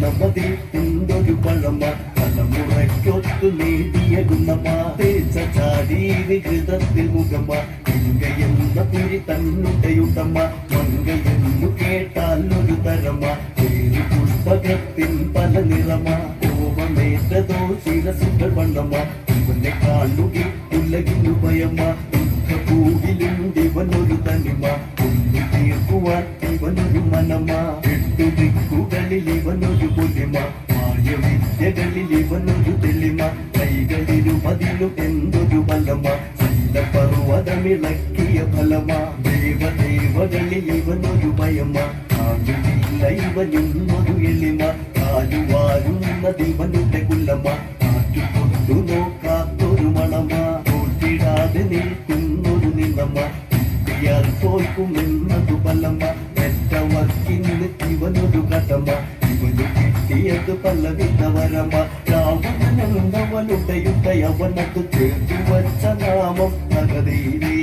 ഗണപതി എന്തൊരു പഴമ തലമുറയ്ക്കൊത്തു നേടിയ ഗുണമ തേച്ച ശാരീരികൃതത്തിൽ മുഖമ മങ്കയെന്ന പുരി തന്നുടയുടമ മങ്കയെന്നു കേട്ടാൽ ഒരു തരമ പേര് പുഷ്പകത്തിൻ പല നിറമ കോപമേറ്റതോ ശിരസുകൾ വണ്ണമ ഇവനെ കാണുക ഉലകിന്നു ഭയമ പൂവിലുണ്ടിവനൊരു തനിമ ഒന്നു തീർക്കുവാൻ ഇവനൊരു മനമ എട്ടു ദിക്കുകളിൽ ഇവനൊരു പൊലിമ മായവിദ്യകളിൽ ഇവനൊരു തെളിമ കൈകളിലും എന്തൊരു ബലമ ശൈലപർവ്വതമിളക്കിയ ഫലമ ദേവദേവകളിൽ ഇവനൊരു ഭയമ കാലുമില്ല ഇവനൊരു എളിമ കാലുവാരുന്നതിവനുടെ കുലമ കാറ്റുകൊണ്ടു നോക്കാത്തൊരു മണമ തോറ്റിടാതെ നിൽക്കുന്നൊരു നിലമ കിട്ടിയാൽ തോൽക്കുമെന്നതു ബലമ പെറ്റവർക്കിന്ന് ഇവനൊരു കടമ ഇവന് കിട്ടിയത് പലവിധ വരമ രാവണനുണ്ടവനുടയുടയവനത് ചേർത്തു വച്ച നാമം നഗരീരേ